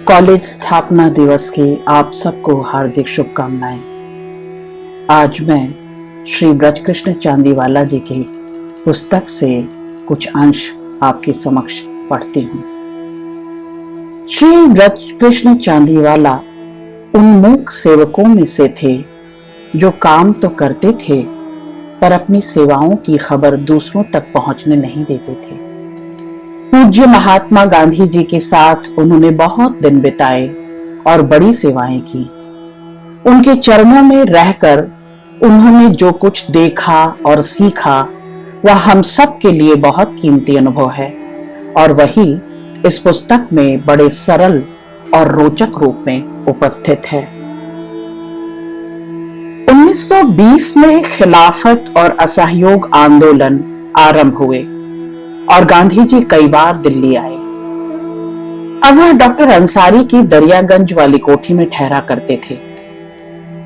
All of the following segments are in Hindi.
कॉलेज स्थापना दिवस की आप सबको हार्दिक शुभकामनाएं। आज मैं श्री ब्रजकृष्ण चांदीवाला जी की पुस्तक से कुछ अंश आपके समक्ष पढ़ती हूँ। श्री ब्रजकृष्ण चांदीवाला उन मूक सेवकों में से थे जो काम तो करते थे पर अपनी सेवाओं की खबर दूसरों तक पहुंचने नहीं देते थे। पूज्य महात्मा गांधी जी के साथ उन्होंने बहुत दिन बिताए और बड़ी सेवाएं की। उनके चरणों में रहकर उन्होंने जो कुछ देखा और सीखा वह हम सब के लिए बहुत कीमती अनुभव है और वही इस पुस्तक में बड़े सरल और रोचक रूप में उपस्थित है। 1920 में खिलाफत और असहयोग आंदोलन आरंभ हुए और गांधी जी कई बार दिल्ली आए। अब वह डॉक्टर अंसारी की दरियागंज वाली कोठी में ठहरा करते थे।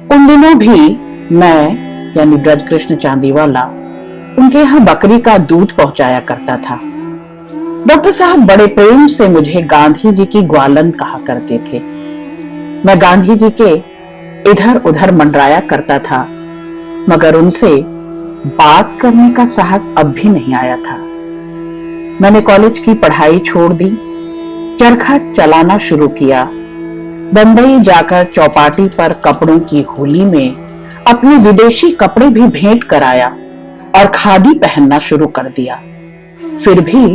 उन दिनों भी मैं यानी ब्रजकृष्ण चांदीवाला उनके यहाँ बकरी का दूध पहुंचाया करता था। डॉक्टर साहब बड़े प्रेम से मुझे गांधी जी की ग्वालन कहा करते थे। मैं गांधी जी के इधर उधर मंडराया करता था मगर उनसे बात करने का साहस अब भी नहीं आया था। मैंने कॉलेज की पढ़ाई छोड़ दी, चरखा चलाना शुरू किया। बंबई जाकर चौपाटी पर कपड़ों की होली में अपने विदेशी कपड़े भी भेंट कराया और खादी पहनना शुरू कर दिया। फिर भी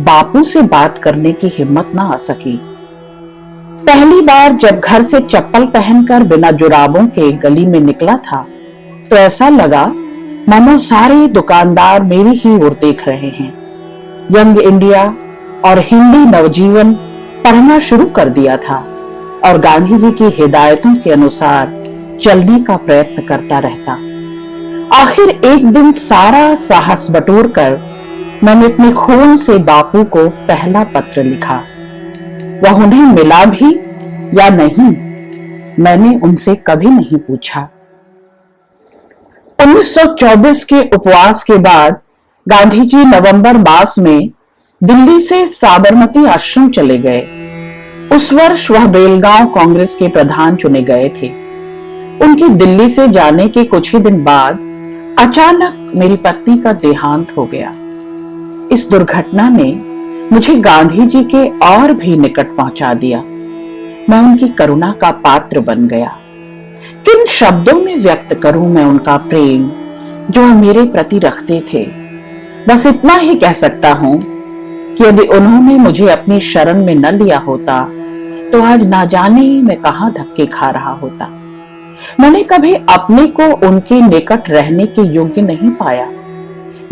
बापू से बात करने की हिम्मत ना आ सकी। पहली बार जब घर से चप्पल पहनकर बिना जुराबों के गली में निकला था तो ऐसा लगा मानो सारे दुकानदार मेरी ही ओर देख रहे हैं। यंग इंडिया और हिंदी नवजीवन पढ़ना शुरू कर दिया था और गांधी जी की हिदायतों के अनुसार चलने का प्रयत्न करता रहता। आखिर एक दिन सारा साहस बटोरकर मैंने अपने खून से बापू को पहला पत्र लिखा। वह उन्हें मिला भी या नहीं मैंने उनसे कभी नहीं पूछा। 1924 के उपवास के बाद गांधी जी नवंबर मास में दिल्ली से साबरमती आश्रम चले गए। उस वर्ष वह बेलगांव कांग्रेस के प्रधान चुने गए थे। उनके दिल्ली से जाने के कुछ ही दिन बाद अचानक मेरी पत्नी का देहांत हो गया। इस दुर्घटना ने मुझे गांधी जी के और भी निकट पहुंचा दिया। मैं उनकी करुणा का पात्र बन गया। किन शब्दों में व्यक्त करूं मैं उनका प्रेम जो मेरे प्रति रखते थे। बस इतना ही कह सकता हूं कि यदि उन्होंने मुझे अपनी शरण में न लिया होता तो आज ना जाने मैं कहां धक्के खा रहा होता। मैंने कभी अपने को उनके निकट रहने के योग्य नहीं पाया।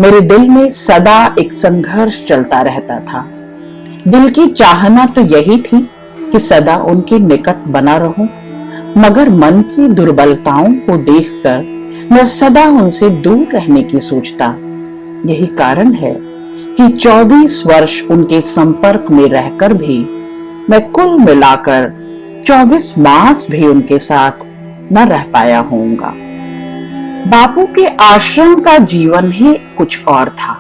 मेरे दिल में सदा एक संघर्ष चलता रहता था। दिल की चाहना तो यही थी कि सदा उनके निकट बना रहूं, मगर मन की दुर्बलताओं को देखकर मैं सदा उनसे दूर रहने की सोचता। यही कारण है कि 24 वर्ष उनके संपर्क में रहकर भी मैं कुल मिलाकर 24 मास भी उनके साथ न रह पाया होऊंगा। बापू के आश्रम का जीवन ही कुछ और था।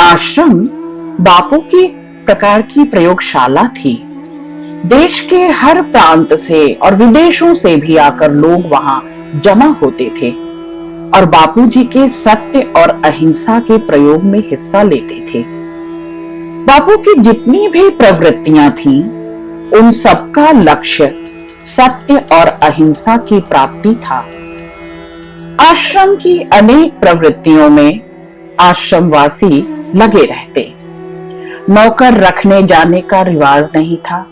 आश्रम बापू की प्रकार की प्रयोगशाला थी। देश के हर प्रांत से और विदेशों से भी आकर लोग वहां जमा होते थे और बापूजी के सत्य और अहिंसा के प्रयोग में हिस्सा लेते थे। बापू की जितनी भी प्रवृत्तियां थीं, उन सबका लक्ष्य सत्य और अहिंसा की प्राप्ति था। आश्रम की अनेक प्रवृत्तियों में आश्रमवासी लगे रहते। नौकर रखने जाने का रिवाज नहीं था।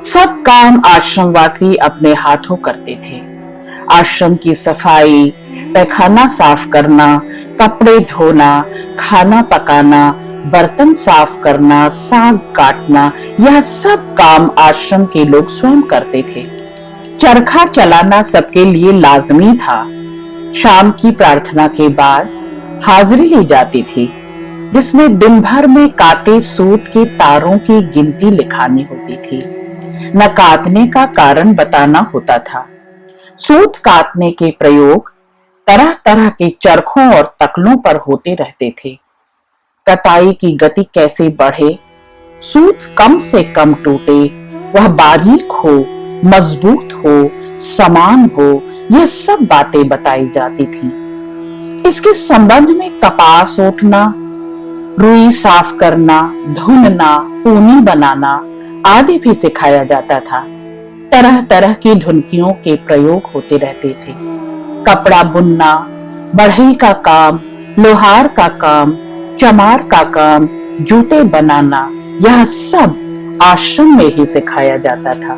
सब काम आश्रमवासी अपने हाथों करते थे। आश्रम की सफाई, पैखाना साफ करना, कपड़े धोना, खाना पकाना, बर्तन साफ करना, साग काटना, यह सब काम आश्रम के लोग स्वयं करते थे। चरखा चलाना सबके लिए लाजमी था। शाम की प्रार्थना के बाद हाजिरी ली जाती थी जिसमें दिन भर में काते सूत के तारों की गिनती लिखानी होती थी। न काटने का कारण बताना होता था। सूत काटने के प्रयोग तरह तरह के चरखों और तकलों पर होते रहते थे। कताई की गति कैसे बढ़े, सूत कम से कम टूटे, वह बारीक हो, मजबूत हो, समान हो, ये सब बातें बताई जाती थी। इसके संबंध में कपास ओटना, रुई साफ करना, धुनना, पूनी बनाना आदि भी सिखाया जाता था। तरह तरह की धुनकियों के प्रयोग होते रहते थे। कपड़ा बुनना, बढ़ई का काम, लोहार का काम, चमार का काम, जूते बनाना, यह सब आश्रम में ही सिखाया जाता था।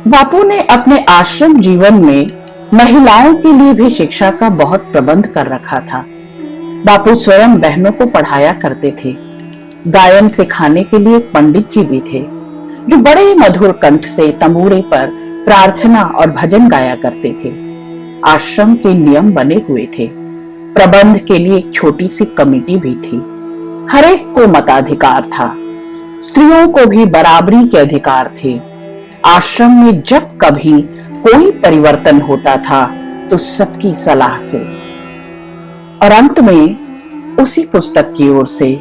बापू ने अपने आश्रम जीवन में महिलाओं के लिए भी शिक्षा का बहुत प्रबंध कर रखा था। बापू स्वयं बहनों को पढ़ाया करते थे। गायन सिखाने के लिए पंडित जी भी थे, जो बड़े मधुर कंठ से तंबूरे पर प्रार्थना और भजन गाया करते थे। आश्रम के नियम बने हुए थे। प्रबंध के लिए एक छोटी सी कमेटी भी थी। हर एक को मताधिकार था। स्त्रियों को भी बराबरी के अधिकार थे। आश्रम में जब कभी कोई परिवर्तन होता था तो सबकी सलाह से। और अंत में उसी पुस्तक की ओर से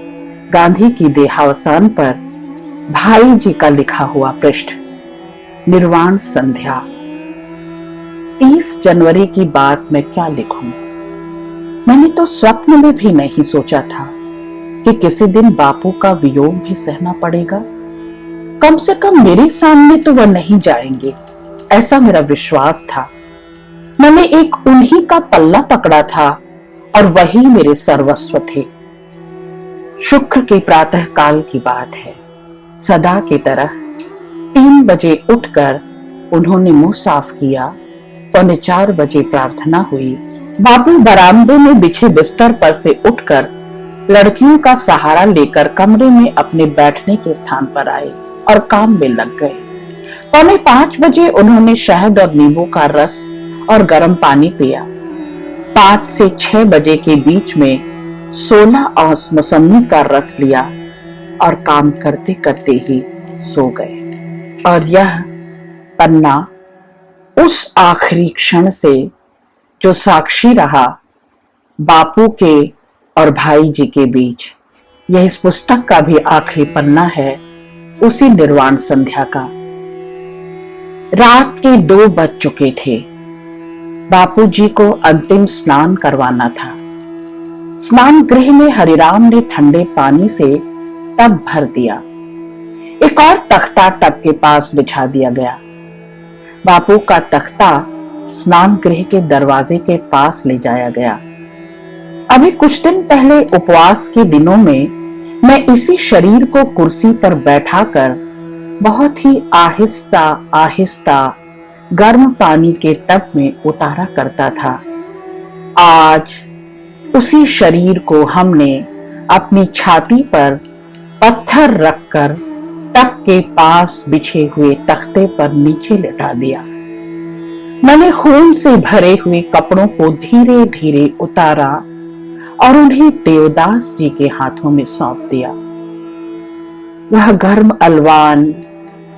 गांधी की देहावसान पर भाई जी का लिखा हुआ पृष्ठ, निर्वाण संध्या। 30 जनवरी की बात मैं क्या लिखूं? मैंने तो स्वप्न में भी नहीं सोचा था कि किसी दिन बापू का वियोग भी सहना पड़ेगा। कम से कम मेरे सामने तो वह नहीं जाएंगे, ऐसा मेरा विश्वास था। मैंने एक उन्हीं का पल्ला पकड़ा था और वही मेरे सर्वस्व थे। शुक्र के प्रातः काल की बात है। सदा की तरह 3 बजे उठकर उन्होंने मुंह साफ किया। 3:45 बजे प्रार्थना हुई। बापू बरामदे में बिछे बिस्तर पर से उठकर लड़कियों का सहारा लेकर कमरे में अपने बैठने के स्थान पर आए और काम में लग गए। 4:45 बजे उन्होंने शहद और नींबू का रस और गर्म पानी पिया। 5 से 6 बजे के बीच में 16 औंस मौसमी का रस लिया और काम करते करते ही सो गए। और यह पन्ना उस आखिरी क्षण से जो साक्षी रहा बापू के और भाई जी के बीच, यह इस पुस्तक का भी आखिरी पन्ना है, उसी निर्वाण संध्या का। रात के 2 बज चुके थे। बापू जी को अंतिम स्नान करवाना था। स्नान गृह में हरिराम ने ठंडे पानी से टब भर दिया। एक और तख्ता टब के पास बिछा दिया गया। बापू का तख्ता स्नान गृह के दरवाजे के पास ले जाया गया। अभी कुछ दिन पहले उपवास के दिनों में मैं इसी शरीर को कुर्सी पर बैठाकर बहुत ही आहिस्ता आहिस्ता गर्म पानी के टब में उतारा करता था। आज उसी शरीर को हमने अपनी छाती पर पत्थर रखकर टब के पास बिछे हुए तख्ते पर नीचे लिटा दिया। मैंने खून से भरे हुए कपड़ों को धीरे धीरे उतारा और उन्हें देवदास जी के हाथों में सौंप दिया। वह गर्म अलवान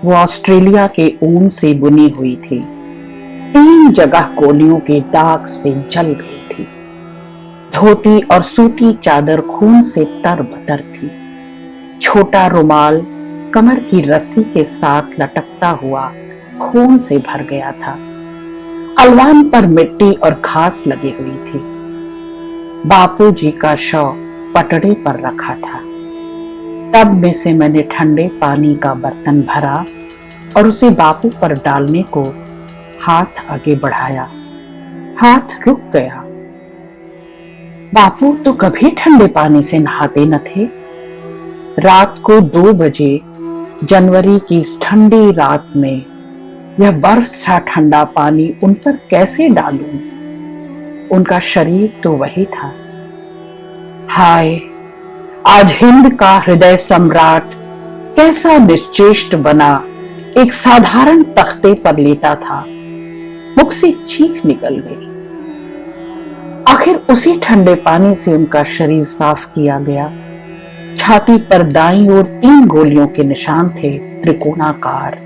वो ऑस्ट्रेलिया के ऊन से बुनी हुई थी। 3 जगह गोलियों के दाग से जल गई थी। धोती और सूती चादर खून से तरबतर थी। छोटा रुमाल कमर की रस्सी के साथ लटकता हुआ खून से भर गया था। अलवान पर मिट्टी और घास लगी हुई थी। बापू जी का शव पटड़े पर रखा था। टब में से मैंने ठंडे पानी का बर्तन भरा और उसे बापू पर डालने को हाथ आगे बढ़ाया। हाथ रुक गया। बापू तो कभी ठंडे पानी से नहाते न थे। रात को 2 बजे जनवरी की इस ठंडी रात में यह बर्फ सा ठंडा पानी उन पर कैसे डालूं? उनका शरीर तो वही था। हाय, आज हिंद का हृदय सम्राट कैसा निश्चेष्ट बना एक साधारण तख्ते पर लेटा था। मुख से चीख निकल गई। आखिर उसी ठंडे पानी से उनका शरीर साफ किया गया। छाती पर दाईं ओर 3 गोलियों के निशान थे, त्रिकोणाकार।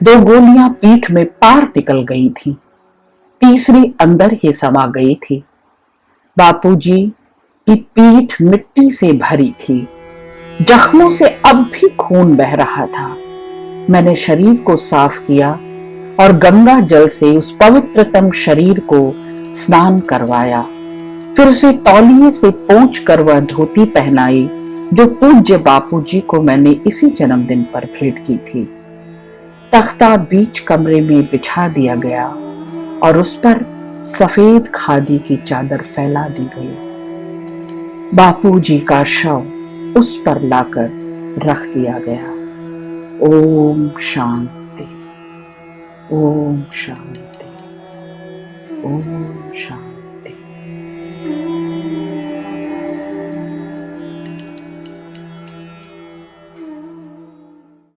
2 गोलियां पीठ में पार निकल गई थी, तीसरी अंदर ही समा गई थी। बापूजी की पीठ मिट्टी से भरी थी। जख्मों से अब भी खून बह रहा था। मैंने शरीर को साफ किया और गंगा जल से उस पवित्रतम शरीर को स्नान करवाया। फिर उसे तौलिए से पोंछ कर वह धोती पहनाई जो पूज्य बापूजी को मैंने इसी जन्मदिन पर भेंट की थी। तख्ता बीच कमरे में बिछा दिया गया और उस पर सफेद खादी की चादर फैला दी गई। बापूजी का शव उस पर लाकर रख दिया गया। ओम शांति, ओम शांति, ओम शांति।